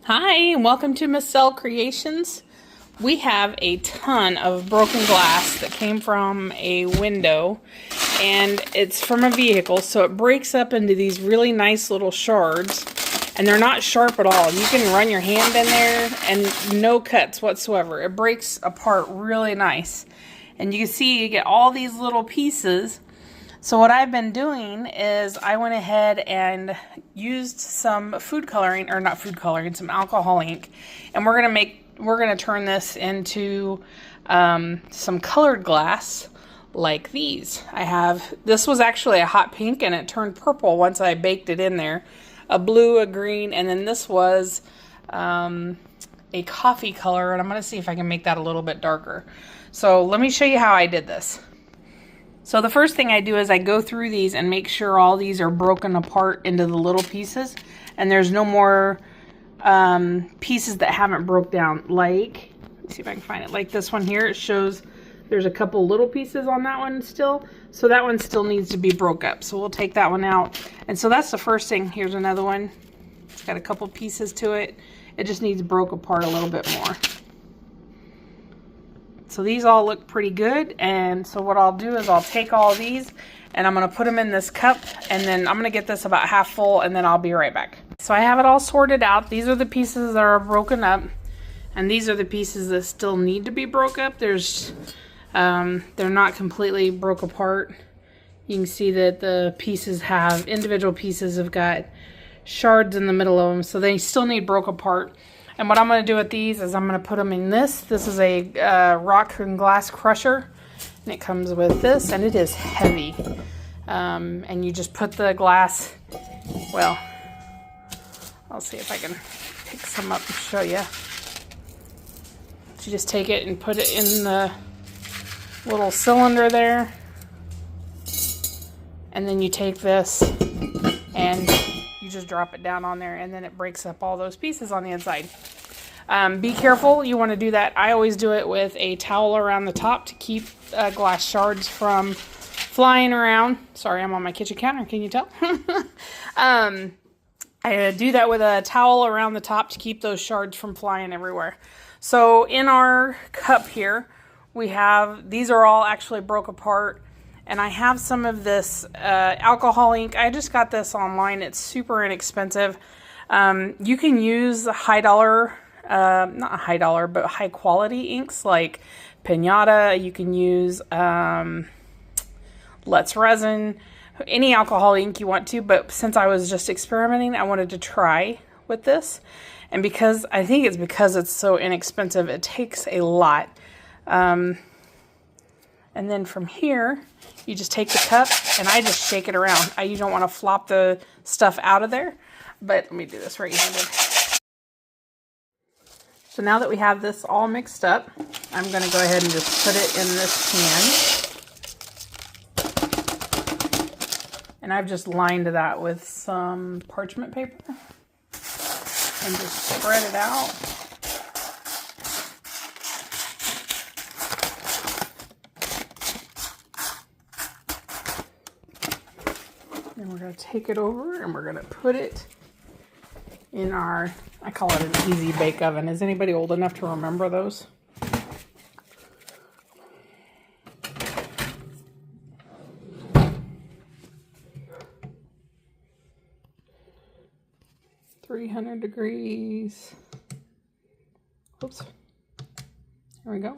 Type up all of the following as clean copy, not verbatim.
Hi, and welcome to Miss Cell Creations. We have a ton of broken glass that came from a window, and it's from a vehicle, so it breaks up into these really nice little shards, and they're not sharp at all. You can run your hand in there and no cuts whatsoever. It breaks apart really nice, and you can see you get all these little pieces. So what I've been doing is I went ahead and used some food coloring, or not food coloring, some alcohol ink, and we're gonna turn this into some colored glass like these. This was actually a hot pink and it turned purple once I baked it in there. A blue, a green, and then this was a coffee color, and I'm gonna see if I can make that a little bit darker. So let me show you how I did this. So the first thing I do is I go through these and make sure all these are broken apart into the little pieces, and there's no more pieces that haven't broke down. Like, let's see if I can find it. Like this one here, it shows there's a couple little pieces on that one still. So that one still needs to be broke up. So we'll take that one out. And so that's the first thing. Here's another one. It's got a couple pieces to it. It just needs broke apart a little bit more. So these all look pretty good, and so what I'll do is I'll take all these and I'm going to put them in this cup, and then I'm going to get this about half full, and then I'll be right back. So I have it all sorted out. These are the pieces that are broken up, and these are the pieces that still need to be broke up. They're not completely broke apart. You can see that the pieces have, individual pieces have got shards in the middle of them, so they still need broke apart. And what I'm going to do with these is I'm going to put them in this. This is a rock and glass crusher. And it comes with this, and it is heavy. And you just put the glass, well, I'll see if I can pick some up and show you. So you just take it and put it in the little cylinder there. And then you take this and you just drop it down on there, and then it breaks up all those pieces on the inside. Be careful, you want to do that. I always do it with a towel around the top to keep glass shards from flying around. Sorry, I'm on my kitchen counter, can you tell? I do that with a towel around the top to keep those shards from flying everywhere. So in our cup here, we have, these are all actually broke apart. And I have some of this alcohol ink. I just got this online. It's super inexpensive. You can use high dollar, not high dollar, but high quality inks like Pinata. You can use Resin, any alcohol ink you want to. But since I was just experimenting, I wanted to try with this. And because I think it's because it's so inexpensive, it takes a lot. And then from here, you just take the cup, and I just shake it around. You don't want to flop the stuff out of there, but let me do this right-handed. So now that we have this all mixed up, I'm going to go ahead and just put it in this can. And I've just lined that with some parchment paper and just spread it out. And we're going to take it over and we're going to put it in our, I call it an easy bake oven. Is anybody old enough to remember those? $300 degrees. Oops. Here we go.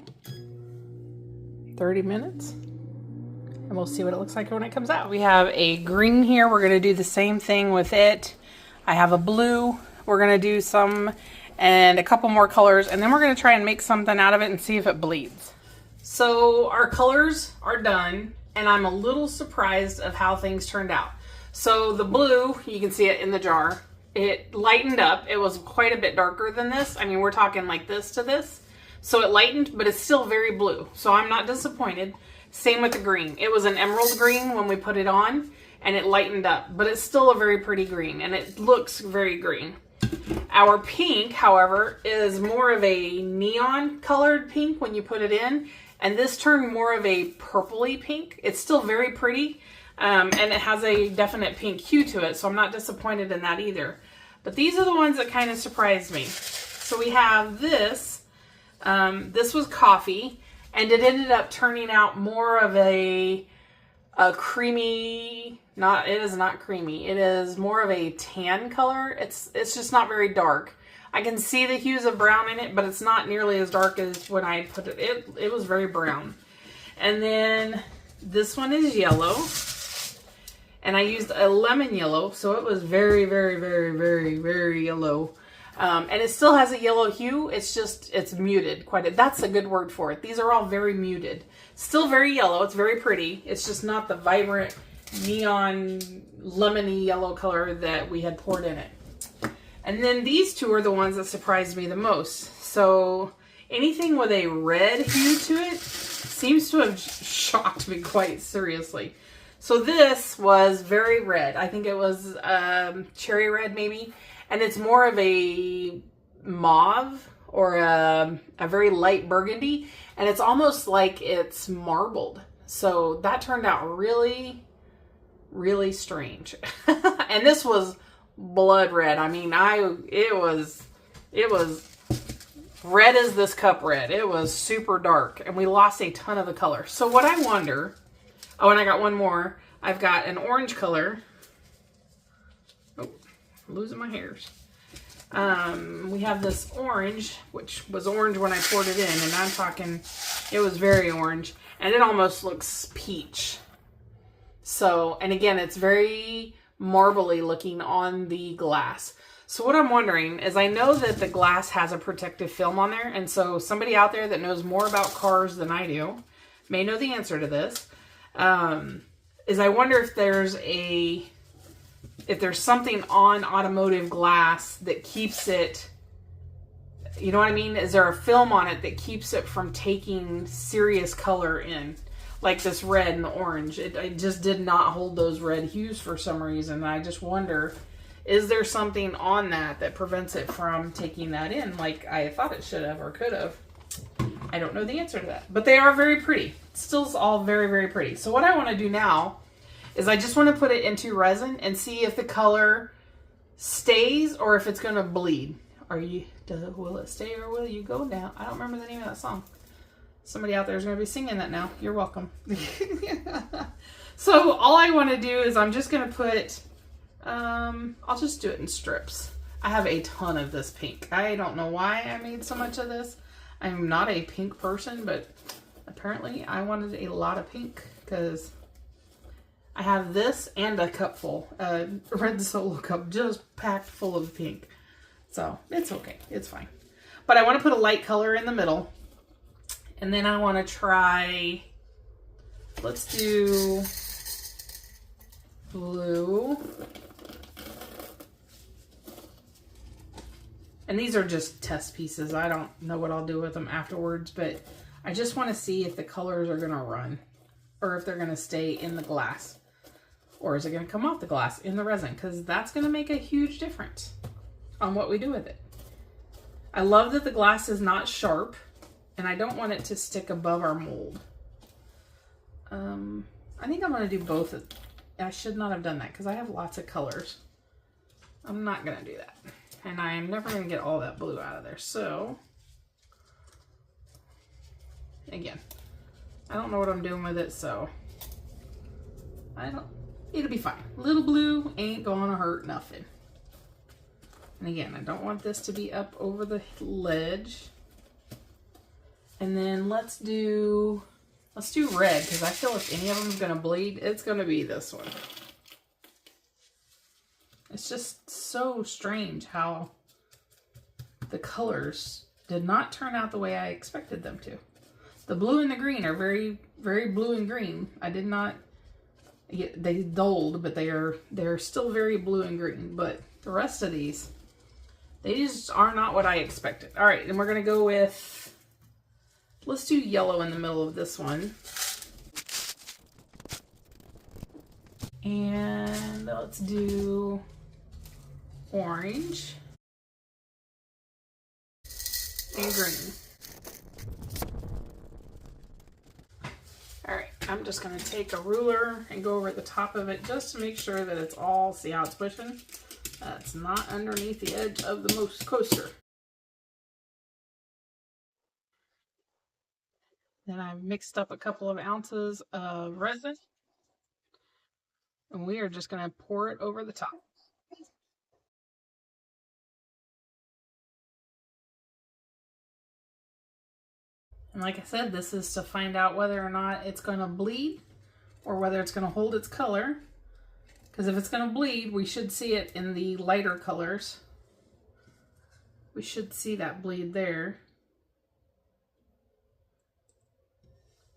30 minutes. And we'll see what it looks like when it comes out. We have a green here. We're going to do the same thing with it. I have a blue. We're going to do some and a couple more colors. And then we're going to try and make something out of it and see if it bleeds. So our colors are done. And I'm a little surprised of how things turned out. So the blue, you can see it in the jar. It lightened up. It was quite a bit darker than this. I mean, we're talking like this to this. So it lightened, but it's still very blue. So I'm not disappointed. Same with the green. It was an emerald green when we put it on, and it lightened up, but it's still a very pretty green, and it looks very green. Our pink, however, is more of a neon colored pink when you put it in, and this turned more of a purpley pink. It's still very pretty, and it has a definite pink hue to it, so I'm not disappointed in that either. But these are the ones that kind of surprised me. So we have this. This was coffee, and it ended up turning out more of a creamy, it is not creamy. It is more of a tan color. It's just not very dark. I can see the hues of brown in it, but it's not nearly as dark as when I put it. It was very brown. And then this one is yellow. And I used a lemon yellow, so it was very, very, very, very, very yellow. And it still has a yellow hue. It's muted quite that's a good word for it. These are all very muted. Still very yellow. It's very pretty. It's just not the vibrant neon lemony yellow color that we had poured in it. And then these two are the ones that surprised me the most. So anything with a red hue to it seems to have shocked me quite seriously. So this was very red. I think it was cherry red maybe. And it's more of a mauve or a very light burgundy. And it's almost like it's marbled. So that turned out really, really strange. And this was blood red. I mean, it was red as this cup red. It was super dark. And we lost a ton of the color. So what I wonder... Oh, and I got one more. I've got an orange color. Oh, I'm losing my hairs. We have this orange, which was orange when I poured it in. And I'm talking, it was very orange. And it almost looks peach. So, and again, it's very marbly looking on the glass. So what I'm wondering is I know that the glass has a protective film on there. And so somebody out there that knows more about cars than I do may know the answer to this. Is I wonder if there's something on automotive glass that keeps it, you know what I mean? Is there a film on it that keeps it from taking serious color in? Like this red and the orange. It just did not hold those red hues for some reason. I just wonder, is there something on that prevents it from taking that in like I thought it should have or could have? I don't know the answer to that. But they are very pretty. Still all very, very pretty. So what I want to do now is I just want to put it into resin and see if the color stays or if it's going to bleed. Will it stay or will you go down? I don't remember the name of that song. Somebody out there is going to be singing that now. You're welcome. So all I want to do is I'm just going to put, I'll just do it in strips. I have a ton of this pink. I don't know why I made so much of this. I'm not a pink person, but apparently I wanted a lot of pink because I have this and a cup full, a red Solo cup just packed full of pink. So it's okay. It's fine. But I want to put a light color in the middle. And then I want to try, let's do blue. And these are just test pieces. I don't know what I'll do with them afterwards, but I just want to see if the colors are going to run or if they're going to stay in the glass or is it going to come off the glass in the resin, because that's going to make a huge difference on what we do with it. I love that the glass is not sharp and I don't want it to stick above our mold. I think I'm going to do both. I should not have done that because I have lots of colors. I'm not going to do that. And I'm never going to get all that blue out of there. So, again, I don't know what I'm doing with it, so it'll be fine. Little blue ain't going to hurt nothing. And again, I don't want this to be up over the ledge. And then let's do red, because I feel if any of them is going to bleed, it's going to be this one. It's just so strange how the colors did not turn out the way I expected them to. The blue and the green are very, very blue and green. I did not, they dulled, but they're still very blue and green. But the rest of these, they just are not what I expected. All right, and we're going to go with, let's do yellow in the middle of this one. And let's do orange and green. All right, I'm just going to take a ruler and go over the top of it just to make sure that it's all, see how it's pushing? That's not underneath the edge of the most coaster. Then I've mixed up a couple of ounces of resin, and we are just going to pour it over the top. And like I said, this is to find out whether or not it's going to bleed or whether it's going to hold its color. Because if it's going to bleed, we should see it in the lighter colors. We should see that bleed there.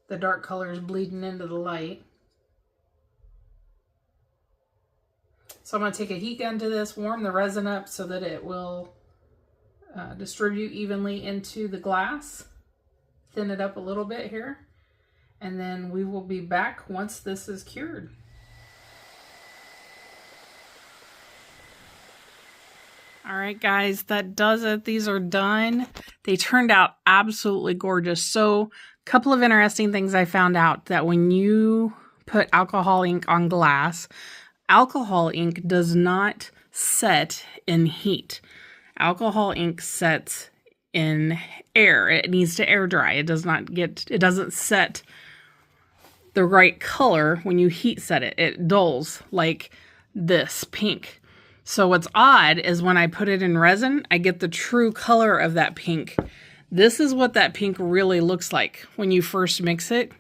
The dark colors bleeding into the light. So I'm going to take a heat gun to this, warm the resin up so that it will distribute evenly into the glass. Thin it up a little bit here. And then we will be back once this is cured. All right, guys, that does it. These are done. They turned out absolutely gorgeous. So, a couple of interesting things I found out, that when you put alcohol ink on glass, alcohol ink does not set in heat. Alcohol ink sets in air. It needs to air dry. It doesn't set the right color when you heat set it. It dulls like this pink. So what's odd is when I put it in resin, I get the true color of that pink. This is what that pink really looks like when you first mix it.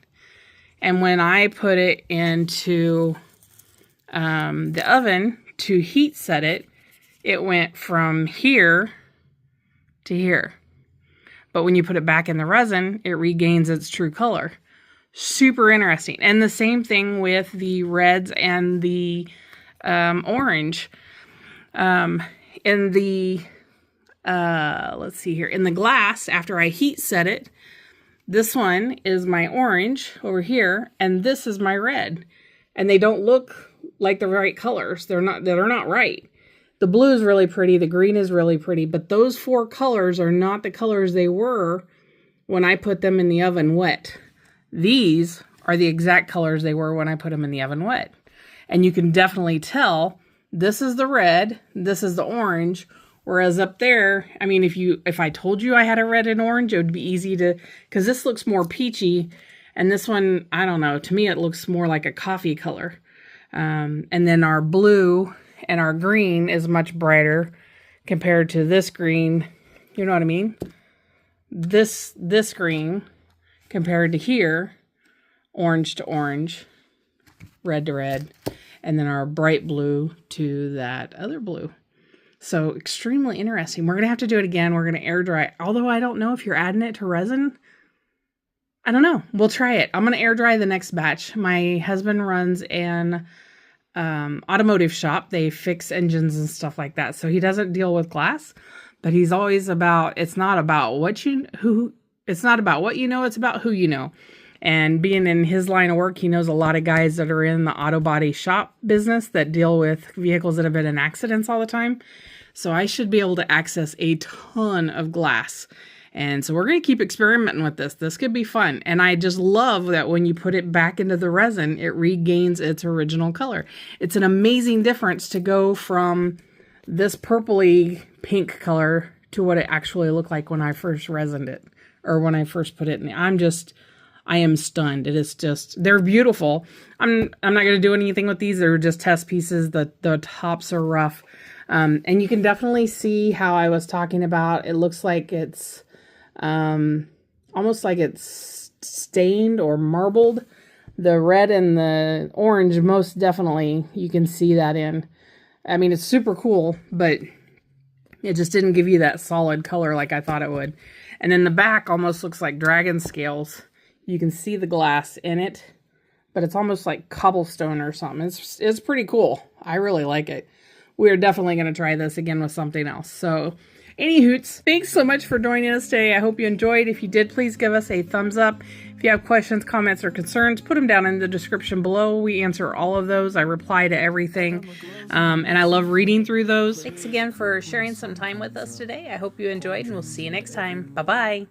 And when I put it into the oven to heat set it, it went from here to here. But when you put it back in the resin, it regains its true color. Super interesting. And the same thing with the reds and the orange. In the, let's see here, in the glass, after I heat set it, this one is my orange over here, and this is my red. And they don't look like the right colors. They're not right. The blue is really pretty. The green is really pretty. But those four colors are not the colors they were when I put them in the oven wet. These are the exact colors they were when I put them in the oven wet. And you can definitely tell this is the red, this is the orange, whereas up there, I mean, if I told you I had a red and orange, it would be easy to, because this looks more peachy, and this one, I don't know, to me it looks more like a coffee color. And then our blue and our green is much brighter compared to this green, you know what I mean? This green compared to here, orange to orange, red to red, and then our bright blue to that other blue. So extremely interesting. We're going to have to do it again. We're going to air dry it. Although I don't know if you're adding it to resin. I don't know. We'll try it. I'm going to air dry the next batch. My husband runs an automotive shop. They fix engines and stuff like that. So he doesn't deal with glass, but he's always about, it's not about what you know, it's about who you know. And being in his line of work, he knows a lot of guys that are in the auto body shop business that deal with vehicles that have been in accidents all the time. So I should be able to access a ton of glass. And so we're going to keep experimenting with this. This could be fun. And I just love that when you put it back into the resin, it regains its original color. It's an amazing difference to go from this purpley pink color to what it actually looked like when I first resined it, or when I first put it in. I am stunned. It is just, they're beautiful. I'm not going to do anything with these. They're just test pieces. The tops are rough. And you can definitely see how I was talking about. It looks like it's almost like it's stained or marbled. The red and the orange, most definitely, you can see that in. I mean, it's super cool, but it just didn't give you that solid color like I thought it would. And then the back almost looks like dragon scales. You can see the glass in it, but it's almost like cobblestone or something. It's pretty cool. I really like it. We're definitely going to try this again with something else. So, any hoots, thanks so much for joining us today. I hope you enjoyed. If you did, please give us a thumbs up. If you have questions, comments, or concerns, put them down in the description below. We answer all of those. I reply to everything, and I love reading through those. Thanks again for sharing some time with us today. I hope you enjoyed, and we'll see you next time. Bye-bye.